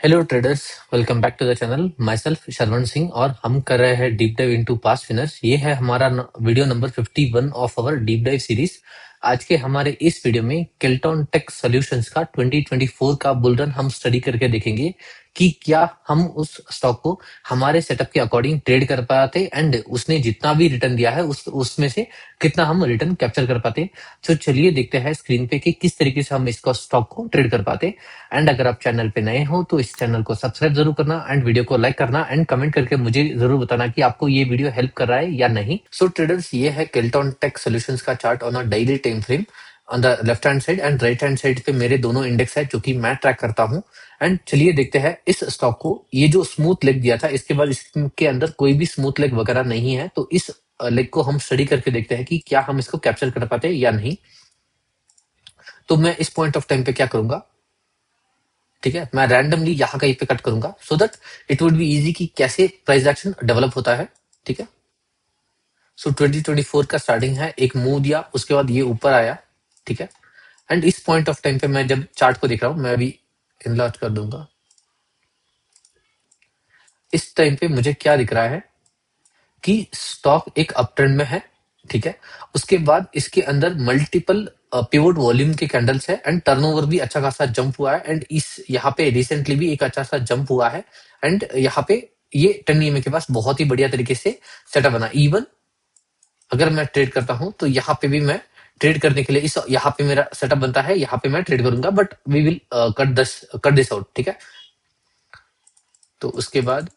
Hello traders, welcome back to the channel. Myself Sharvan Singh और हम कर रहे हैं deep dive into past winners. ये है हमारा video number 51 of our deep dive series. आज के हमारे इस वीडियो में केल्टॉन टेक सॉल्यूशंस का 2024 का बुल रन हम स्टडी करके देखेंगे कि क्या हम उस स्टॉक को हमारे सेटअप के अकॉर्डिंग ट्रेड कर पाते एंड उसने जितना भी रिटर्न दिया है उसमें से कितना हम रिटर्न कैप्चर कर पाते। तो चलिए देखते हैं स्क्रीन पे कि किस तरीके से हम इसका स्टॉक को ट्रेड कर पाते। एंड अगर आप चैनल पे नए हो तो इस चैनल को सब्सक्राइब जरूर करना एंड वीडियो को लाइक करना एंड कमेंट करके मुझे जरूर बताना कि आपको ये वीडियो हेल्प कर रहा है या नहीं। सो ट्रेडर्स, ये है केल्टॉन टेक सॉल्यूशंस का chart on a daily time frame. On the left hand side and right hand side पे मेरे दोनों इंडेक्स है जो कि मैं ट्रैक करता हूँ। एंड चलिए देखते हैं इस स्टॉक को। ये जो स्मूथ लेग दिया था, इसके बाद इसके अंदर कोई भी स्मूथ लेग वगैरह नहीं है, तो इस लेग को हम स्टडी करके देखते हैं कि क्या हम इसको कैप्चर कर पाते हैं या नहीं। तो मैं इस पॉइंट ऑफ टाइम पे क्या करूंगा, ठीक है, मैं रैंडमली यहाँ कहीं पे कट करूंगा so that it would be easy कि कैसे प्राइस एक्शन डेवलप होता है। ठीक है, सो 2024 का स्टार्टिंग है, एक मूव दिया, उसके बाद ये ऊपर आया। ठीक है, एंड इस पॉइंट ऑफ टाइम पे मैं जब चार्ट को देख रहा हूं, मैं अभी इनलार्ज कर दूंगा। इस टाइम पे मुझे क्या दिख रहा है कि स्टॉक एक अप ट्रेंड में है। ठीक है, उसके बाद इसके अंदर मल्टीपल पिवोट वॉल्यूम के कैंडल्स है एंड टर्नओवर भी अच्छा खासा जंप हुआ है एंड इस यहाँ पे रिसेंटली भी एक अच्छा सा जंप हुआ है। एंड यहाँ पे ये 10 EMA के पास बहुत ही बढ़िया तरीके से सेटअप बना। इवन अगर मैं ट्रेड करता हूं तो यहाँ पे भी मैं ट्रेड करने के लिए इस यहाँ पे मेरा सेटअप बनता है, यहाँ पे मैं ट्रेड करूंगा, but we will cut this out. ठीक है, तो उसके बाद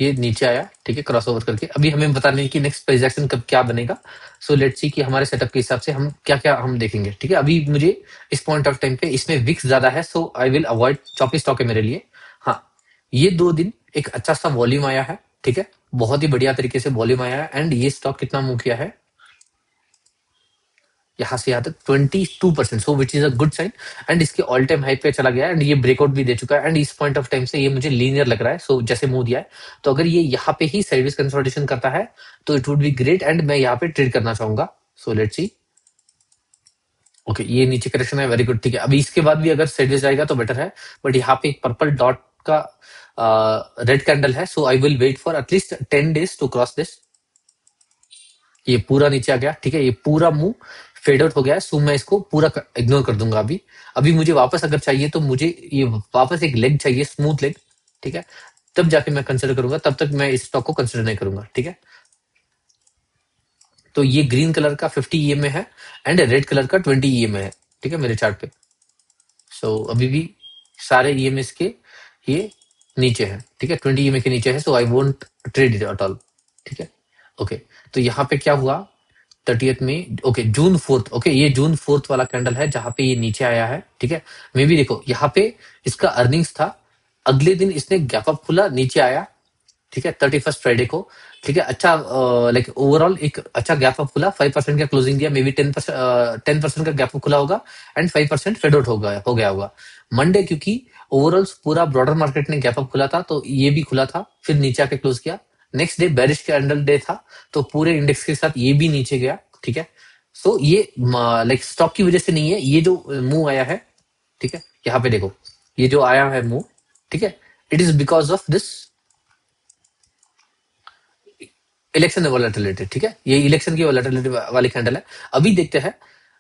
ये नीचे आया। ठीक है, क्रॉस ओवर करके अभी हमें बता नहीं कि नेक्स्ट प्राइस एक्शन कब क्या बनेगा। सो लेट्स सी कि हमारे सेटअप के हिसाब से हम क्या क्या हम देखेंगे। ठीक है, अभी मुझे इस पॉइंट ऑफ टाइम पे इसमें विक्स ज्यादा है, so I will avoid choppy stock है मेरे लिए। हाँ, ये 2 दिन एक अच्छा सा वॉल्यूम आया है। ठीक है, बहुत ही बढ़िया तरीके से वॉल्यूम आया है एंड ये स्टॉक कितना मूव किया है यहाँ से यहाँ तक 22%, so which is a good sign. And इसके ऑल टाइम हाई पे चला गया एंड ये ब्रेकआउट भी दे चुका है एंड इस पॉइंट ऑफ टाइम से ये मुझे लीनियर लग रहा है। सो जैसे मूव दिया है, तो अगर ये यहाँ पे ही साइडवेज कंसोलिडेशन करता है तो it would be great and मैं यहाँ पे ट्रेड करना चाहूंगा। So let's see. ओके, ये नीचे करेक्शन है, वेरी गुड। ठीक है, अभी इसके बाद भी अगर साइडवेज जाएगा तो बेटर है, बट यहाँ पे एक पर्पल डॉट का रेड कैंडल है, so I will wait for at least 10 days to cross this. ये पूरा नीचे आ गया। ठीक है, ये पूरा मुंह फेड आउट हो गया है, सो मैं इसको पूरा इग्नोर कर दूंगा। अभी अभी मुझे वापस अगर चाहिए तो मुझे ये वापस एक लेग चाहिए, स्मूथ लेग। ठीक है, तब जाके मैं कंसिडर करूंगा, तब तक मैं इस स्टॉक को कंसिडर नहीं करूंगा। ठीक है, तो ये ग्रीन कलर का 50 EMA है एंड रेड कलर का 20 EMA है। ठीक है, मेरे चार्ट पे। सो अभी भी सारे EMS के ये नीचे है। ठीक है, 20 EMA के नीचे है, so I won't trade it at all. ठीक है, ओके, तो यहाँ पे क्या हुआ 30th में, ओके जून 4th, ओके ये जून 4th वाला कैंडल है जहां पे ये नीचे आया है। ठीक है, मे भी देखो यहाँ पे इसका अर्निंग्स था, अगले दिन इसने गैप अप खुला, नीचे आया। ठीक है, 31st फ्राइडे को। ठीक है, अच्छा लाइक ओवरऑल एक अच्छा गैप अप खुला, 5% का क्लोजिंग दिया, मे बी 10% का गैप अप खुला होगा एंड 5% फेड आउट हो गया होगा मंडे, क्योंकि ओवरऑल पूरा ब्रॉडर मार्केट में गैप अप खुला था, तो ये भी खुला था, फिर नीचे आके क्लोज किया। Next day bearish candle day था, तो पूरे इंडेक्स के साथ ये भी नीचे गया। ठीक है, सो ये लाइक स्टॉक की वजह से नहीं है, ये जो मूव आया है। ठीक है, यहाँ पे देखो, ये जो आया है मूव, ठीक है, it is because of this election volatility. ठीक है, ये इलेक्शन की वॉलेटिलिटी वाली कैंडल है। अभी देखते हैं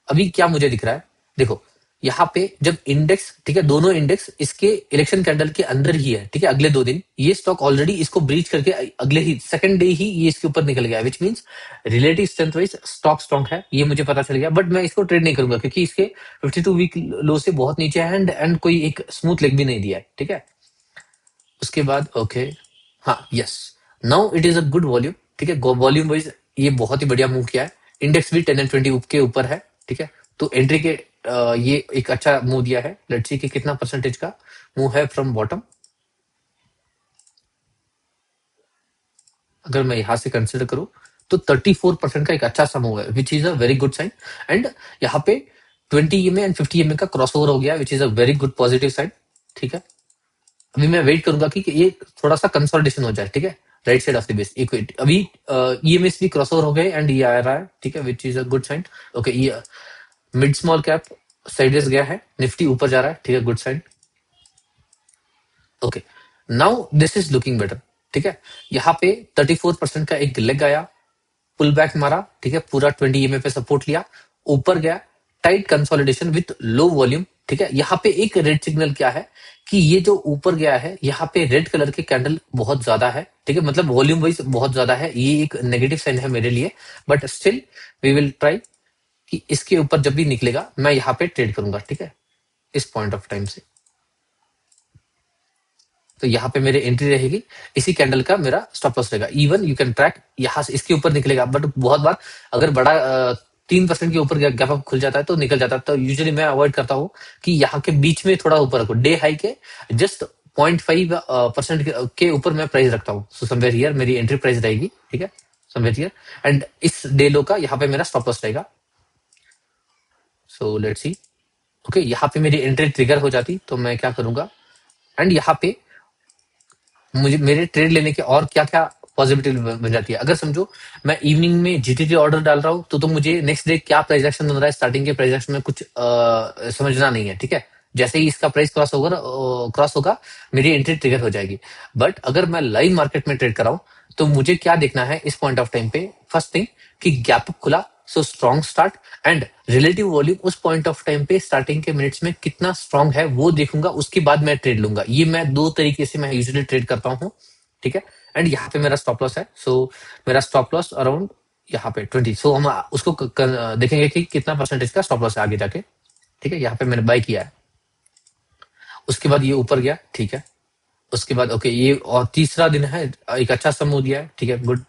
अभी क्या मुझे दिख रहा है। देखो यहाँ पे जब इंडेक्स, ठीक है, दोनों इंडेक्स इसके इलेक्शन कैंडल के अंदर ही है। ठीक है, अगले 2 दिन ये स्टॉक ऑलरेडी इसको ब्रीच करके अगले ही सेकंड डे ही ये इसके ऊपर निकल गया, which means relative strength wise stock strong है, ये मुझे पता चल गया। बट मैं इसको ट्रेड नहीं करूंगा क्योंकि इसके 52 वीक लो से बहुत नीचे है एंड कोई एक स्मूथ लेग भी नहीं दिया है। ठीक है, उसके बाद ओके, हाँ yes, now it is a good volume. ठीक है, वॉल्यूम वाइज ये बहुत ही बढ़िया मूव किया है, इंडेक्स भी 10 एंड 20 के ऊपर है। ठीक है, तो एंट्री के ये एक अच्छा मूव दिया है। लेट्स सी कि कितना परसेंटेज का मूव है फ्रॉम बॉटम। अगर मैं यहां से कंसिडर करूं तो 34% का एक अच्छा सा मूव है, which is a very good sign. And यहाँ पे 20 EMA एंड 50 EMA का क्रॉस ओवर हो गया, which is a very good positive sign. ठीक है, अभी मैं वेट करूंगा कि ये थोड़ा सा कंसोलिडेशन हो जाए। ठीक है, right side of the base equity, अभी EMS भी क्रॉस ओवर हो गए एंड ये आ रहा है। ठीक है, which is a good sign. Okay, ये मिड स्मॉल कैप साइडवेज गया है, निफ्टी ऊपर जा रहा है। ठीक है, good sign. Okay, now this is looking better. ठीक है, यहाँ पे 34% का एक लेग आया, पुल बैक मारा, ठीक है, पूरा 20 ईएमए पे सपोर्ट लिया, ऊपर गया, tight consolidation with low volume. ठीक है, यहाँ पे एक रेड सिग्नल क्या है कि ये जो ऊपर गया है, यहाँ पे रेड कलर के कैंडल बहुत ज्यादा है। ठीक है, मतलब वॉल्यूम वाइज बहुत ज्यादा है, ये एक नेगेटिव साइन है मेरे लिए, but still we will try कि इसके ऊपर जब भी निकलेगा मैं यहाँ पे ट्रेड करूंगा। ठीक है, इस पॉइंट ऑफ टाइम से तो यहाँ पे मेरी एंट्री रहेगी, इसी कैंडल का मेरा स्टॉप लॉस रहेगा। इवन यू कैन ट्रैक यहाँ से इसके ऊपर निकलेगा, बट बहुत बार अगर बड़ा 3% के ऊपर गैप अप खुल जाता है तो निकल जाता है, तो यूजुअली मैं अवॉइड करता हूँ कि यहाँ के बीच में थोड़ा ऊपर रखो, डे हाई के जस्ट 0.5% के ऊपर मैं प्राइस रखता हूँ। सो समवेयर हियर मेरी एंट्री प्राइस रहेगी। ठीक है, समवेयर हियर, एंड इस डे लो का यहाँ पे मेरा स्टॉप लॉस रहेगा। So let's see. ओके, यहाँ पे मेरी एंट्री ट्रिगर हो जाती तो मैं क्या करूंगा, एंड यहाँ पे मुझे मेरे ट्रेड लेने के और क्या क्या पॉसिबिलिटी बन जाती है। अगर समझो मैं इवनिंग में जीटीटी ऑर्डर डाल रहा हूँ तो मुझे नेक्स्ट डे क्या प्राइस एक्शन बन रहा है, स्टार्टिंग के प्राइस एक्शन में कुछ समझना नहीं है। ठीक है, जैसे ही इसका प्राइस क्रॉस होगा मेरी एंट्री ट्रिगर हो जाएगी। बट अगर मैं लाइव मार्केट में ट्रेड कर रहा हूँ तो मुझे क्या देखना है इस पॉइंट ऑफ टाइम पे, फर्स्ट थिंग कि गैप अप खुला, so strong start, and relative volume उस पॉइंट ऑफ टाइम पे स्टार्टिंग के मिनट्स में कितना स्ट्रॉन्ग है वो देखूंगा, उसके बाद मैं ट्रेड लूंगा। ये मैं दो तरीके से मैं यूजुअली ट्रेड करता हूँ। ठीक है, एंड यहाँ पे मेरा स्टॉप लॉस है, सो मेरा स्टॉप लॉस अराउंड यहाँ पे 20। सो हम उसको देखेंगे कि कितना परसेंटेज का स्टॉप लॉस है आगे जाके। ठीक है, यहाँ पे मैंने बाय किया है, उसके बाद ये ऊपर गया। ठीक है, उसके बाद ओके ये और तीसरा दिन है, एक अच्छा सा मूव दिया है। ठीक है, गुड।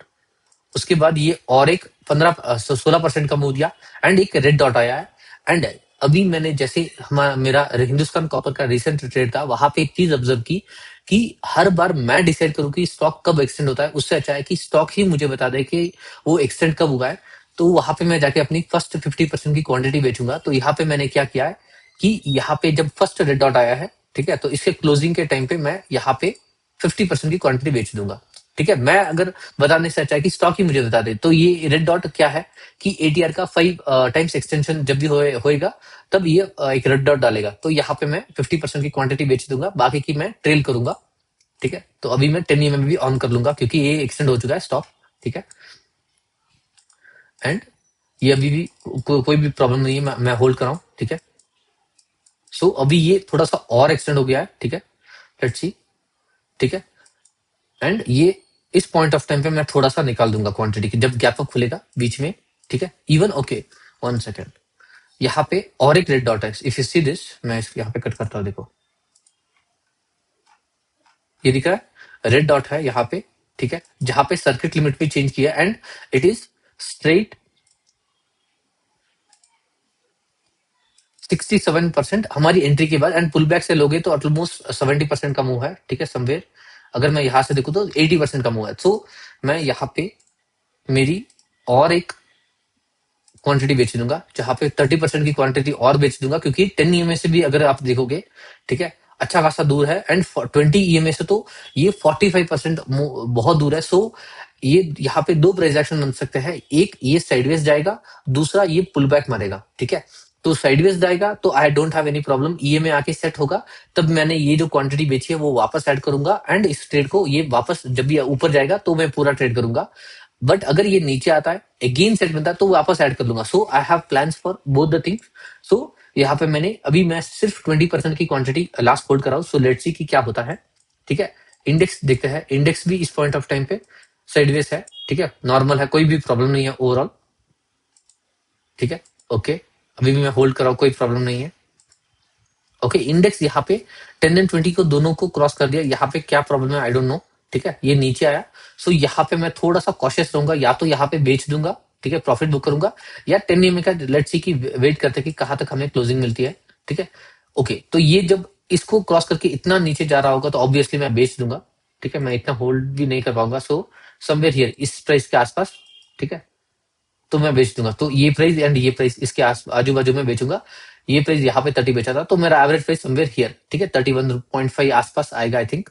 उसके बाद ये और एक 16% का मूव दिया, एंड एक रेड डॉट आया है। एंड अभी मैंने जैसे मेरा हिंदुस्तान कॉपर का रिसेंट ट्रेड था, वहां पे एक चीज ऑब्जर्व की कि हर बार मैं डिसाइड करूं कि स्टॉक कब एक्सटेंड होता है, उससे अच्छा है कि स्टॉक ही मुझे बता दे कि वो एक्सटेंड कब हुआ है। तो वहां पे मैं जाके अपनी फर्स्ट 50% की क्वांटिटी बेचूंगा। तो यहाँ पे मैंने क्या किया है कि यहाँ पे जब फर्स्ट रेड डॉट आया है, ठीक है, तो इसके क्लोजिंग के टाइम पे मैं यहाँ पे 50% की क्वांटिटी बेच दूंगा। ठीक है, मैं अगर बताने से अच्छा है कि स्टॉक ही मुझे बता दे। तो ये रेड डॉट क्या है कि एटीआर का 5 टाइम्स एक्सटेंशन जब भी होएगा तब ये एक रेड डॉट डालेगा। तो यहाँ पे मैं 50% की क्वांटिटी बेच दूंगा, बाकी की मैं ट्रेल करूंगा। ठीक है, तो अभी मैं 10 ईएमए भी ऑन कर लूंगा क्योंकि ये एक्सटेंड हो चुका है स्टॉक। ठीक है, एंड ये अभी भी कोई भी प्रॉब्लम नहीं है, मैं होल्ड कर रहा हूँ। ठीक है, सो अभी ये थोड़ा सा और एक्सटेंड हो गया है। ठीक है, लेट्स सी। ठीक है, एंड ये इस पॉइंट ऑफ टाइम पे मैं थोड़ा सा निकाल दूंगा क्वांटिटी की, जब गैप अप खुलेगा बीच में। ठीक है, इवन ओके, 1 सेकेंड, यहाँ पे और एक रेड डॉट है। इफ यू सी दिस, मैं यहाँ पे कट करता हूँ, देखो ये दिख रहा है, रेड डॉट है यहाँ पे। ठीक है, जहां पे सर्किट लिमिट भी चेंज किया, एंड इट इज स्ट्रेट 67% हमारी एंट्री के बाद, एंड पुल बैक से लोगे तो ऑलमोस्ट 70% का मूव है। ठीक है, समवेयर अगर मैं यहां से देखूं तो 80% का मूव है। सो मैं यहाँ पे मेरी और एक क्वांटिटी बेच दूंगा, जहां पे 30% की क्वांटिटी और बेच दूंगा, क्योंकि 10 ईएमए से भी अगर आप देखोगे, ठीक है, अच्छा खासा दूर है, एंड 20 ईएमए से तो ये 45% बहुत दूर है। सो ये यहाँ पे दो प्राइस एक्शन बन सकते हैं, एक ये साइडवेज जाएगा, दूसरा ये पुल बैक मारेगा। ठीक है, तो साइडवेज जाएगा तो I don't have any problem, EMA आके सेट होगा, तब मैंने ये जो क्वांटिटी बेची है वो वापस ऐड करूंगा, एंड इस ट्रेड को ये वापस जब भी ऊपर जाएगा तो मैं पूरा ट्रेड करूंगा। बट अगर ये नीचे आता है, अगेन सेट बनता है, तो वापस ऐड कर लूंगा। So I have plans for both the things. So यहाँ पे मैंने अभी मैं सिर्फ 20% की क्वांटिटी लास्ट होल्ड कर रहा हूँ। सो लेट्स सी कि क्या होता है। ठीक है, इंडेक्स देखते हैं, इंडेक्स भी इस पॉइंट ऑफ टाइम पे साइडवेज है। ठीक है, नॉर्मल है, कोई भी प्रॉब्लम नहीं है ओवरऑल। ठीक है, ओके, अभी भी मैं होल्ड कर रहा हूँ, कोई प्रॉब्लम नहीं है। ओके, इंडेक्स यहाँ पे 10 एंड 20 को दोनों को क्रॉस कर दिया, यहाँ पे क्या प्रॉब्लम है आई डोंट नो। ठीक है, ये नीचे आया, सो यहाँ पे मैं थोड़ा सा कॉशियस रहूंगा, या तो यहाँ पे बेच दूंगा, ठीक है, प्रॉफिट बुक करूंगा, या 10 ईएमए का लेट्स सी की वेट करते कि कहाँ तक हमें क्लोजिंग मिलती है। ठीक है, ओके, तो ये जब इसको क्रॉस करके इतना नीचे जा रहा होगा तो ऑब्वियसली मैं बेच दूंगा। ठीक है, मैं इतना होल्ड भी नहीं कर पाऊंगा, सो समवेयर हियर इस प्राइस के आसपास। ठीक है, तो मैं बेच दूंगा, तो ये प्राइस एंड ये प्राइस इसके आजू बाजू में बेचूंगा। ये प्राइस यहाँ पे 30 बेचा था, तो मेरा एवरेज प्राइस समवेयर हियर, ठीक है, 31.5 आसपास आएगा I think.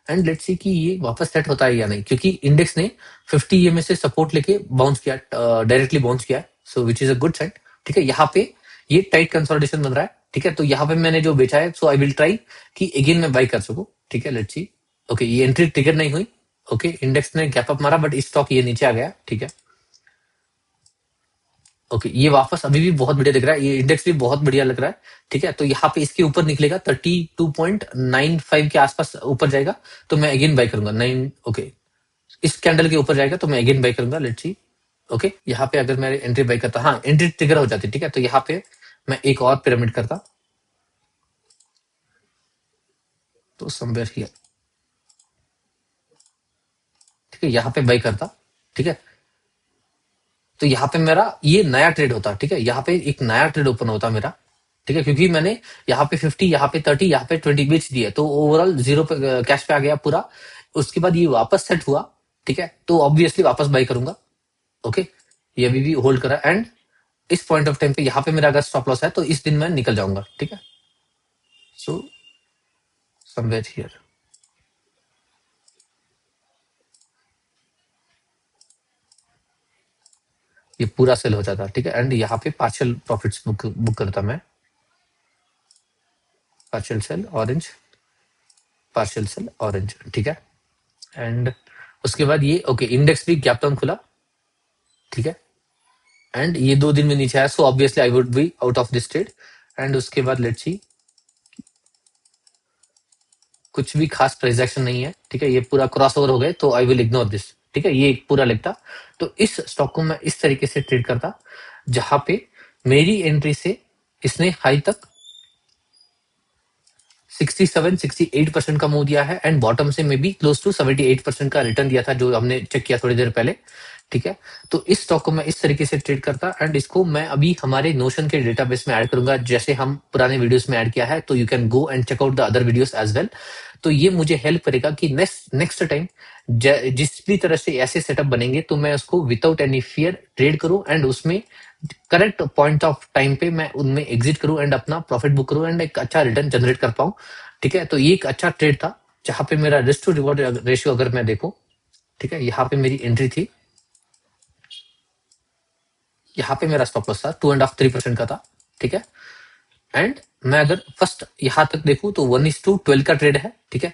And let's see कि ये वापस सेट होता है या नहीं, क्योंकि इंडेक्स ने 50 ईएमए से सपोर्ट लेके बाउंस किया, डायरेक्टली बाउंस किया, so which is a good sign. ठीक है, यहाँ पे ये टाइट कंसोलिडेशन बन रहा है, ठीक है, तो यहाँ पे मैंने जो बेचा है, सो आई विल ट्राई कि अगेन मैं बाई कर सकूं। ठीक है, लेट्स सी। ओके, ये एंट्री ट्रिगर नहीं हुई। ओके, इंडेक्स ने गैप अप मारा बट स्टॉक ये नीचे आ गया। ठीक है, ओके, ये वापस अभी भी बहुत बढ़िया दिख रहा है, ये इंडेक्स भी बहुत बढ़िया लग रहा है। ठीक है, तो यहाँ पे इसके ऊपर निकलेगा 32.95 के आसपास ऊपर जाएगा तो मैं अगेन बाई करूंगा। 9 ओके, इस कैंडल के ऊपर जाएगा तो मैं अगेन बाई करूंगा। Let's see. ओके, यहाँ पे अगर मैं एंट्री बाई करता, हाँ एंट्री ट्रिगर हो जाती। ठीक है, तो यहाँ पे मैं एक और पिरामिड करता, तो समवेयर हियर। ठीक है, यहाँ पे बाई करता। ठीक है, तो यहाँ पे मेरा ये नया ट्रेड होता। ठीक है, यहाँ पे एक नया ट्रेड ओपन होता मेरा। ठीक है, क्योंकि मैंने यहाँ पे 50, यहाँ पे 30, यहाँ पे 20 बेच दिए, तो ओवरऑल जीरो पे कैश पे आ गया पूरा। उसके बाद ये वापस सेट हुआ। ठीक है, तो ऑब्वियसली वापस बाई करूंगा। ओके, ये अभी भी होल्ड करा एंड इस पॉइंट ऑफ टाइम पे यहाँ पे मेरा अगर स्टॉप लॉस है तो इस दिन मैं निकल जाऊंगा। ठीक है, सो समवेयर हियर ये पूरा सेल हो जाता। ठीक है, एंड यहाँ पे पार्शियल प्रॉफिट्स बुक करता मैं। Partial sell orange, partial sell orange. ठीक है, एंड उसके बाद ये ओके, इंडेक्स भी गैप डाउन खुला। ठीक है, एंड ये 2 दिन में नीचे आया, so obviously I would be out of this trade. And उसके बाद लेट्स सी, कुछ भी खास ट्रांजैक्शन नहीं है। ठीक है, ये पूरा क्रॉस ओवर हो गए तो आई विल इग्नोर दिस। ठीक है, ये पूरा लिखता। तो इस स्टॉक को मैं इस तरीके से ट्रेड करता, जहां पे मेरी एंट्री से इसने हाई तक 67-68% का मूव दिया है एंड बॉटम से मे बी क्लोज टू 78% का रिटर्न दिया था, जो हमने चेक किया थोड़ी देर पहले। ठीक है, तो इस स्टॉक को मैं इस तरीके से ट्रेड करता एंड इसको मैं अभी हमारे नोशन के डेटाबेस में ऐड करूंगा, जैसे हम पुराने वीडियोस में ऐड किया है। तो you can go and check out the other videos as well. तो ये मुझे हेल्प करेगा कि नेक्स्ट नेक्स्ट टाइम जिस भी तरह से ऐसे सेटअप बनेंगे तो मैं उसको विदाउट एनी फियर ट्रेड करूं एंड उसमें करेक्ट पॉइंट ऑफ टाइम पे मैं उनमें एग्जिट करूं एंड अपना प्रॉफिट बुक करूं एंड एक अच्छा रिटर्न जनरेट कर पाऊं। ठीक है, तो ये एक अच्छा ट्रेड था, जहां पे मेरा रिस्क टू रिवॉर्ड रेशियो अगर मैं देखूं। ठीक है, यहाँ पे मेरी एंट्री थी, यहाँ पे मेरा स्टॉप लॉस था 2.5-3% का था। ठीक है, एंड मैं अगर फर्स्ट यहां तक देखूं तो 1:12 का ट्रेड है। ठीक है,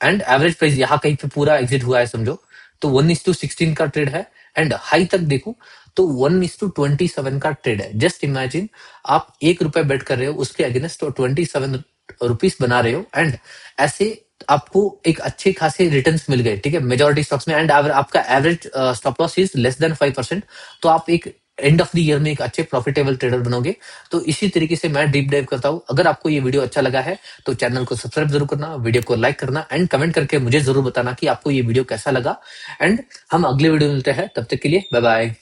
एंड एवरेज प्राइस यहाँ कहीं पे पूरा एग्जिट हुआ है समझो, तो 1:16 का ट्रेड है। एंड हाई तक देखूं तो 1:27 का ट्रेड है। जस्ट इमेजिन, आप ₹1 बेट कर रहे हो, उसके अगेंस्ट तो 27 रुपीस बना रहे हो एंड ऐसे आपको एक अच्छे खासे रिटर्न्स मिल गए। ठीक है, मेजोरिटी स्टॉक्स में, एंड आपका average stop loss is less than 5%। तो आप एक एंड ऑफ द ईयर में एक अच्छे प्रॉफिटेबल ट्रेडर बनोगे। तो इसी तरीके से मैं डीप डाइव करता हूं। अगर आपको ये वीडियो अच्छा लगा है तो चैनल को सब्सक्राइब जरूर करना, वीडियो को लाइक करना एंड कमेंट करके मुझे जरूर बताना कि आपको ये वीडियो कैसा लगा। एंड हम अगले वीडियो में मिलते हैं, तब तक के लिए बाय बाय।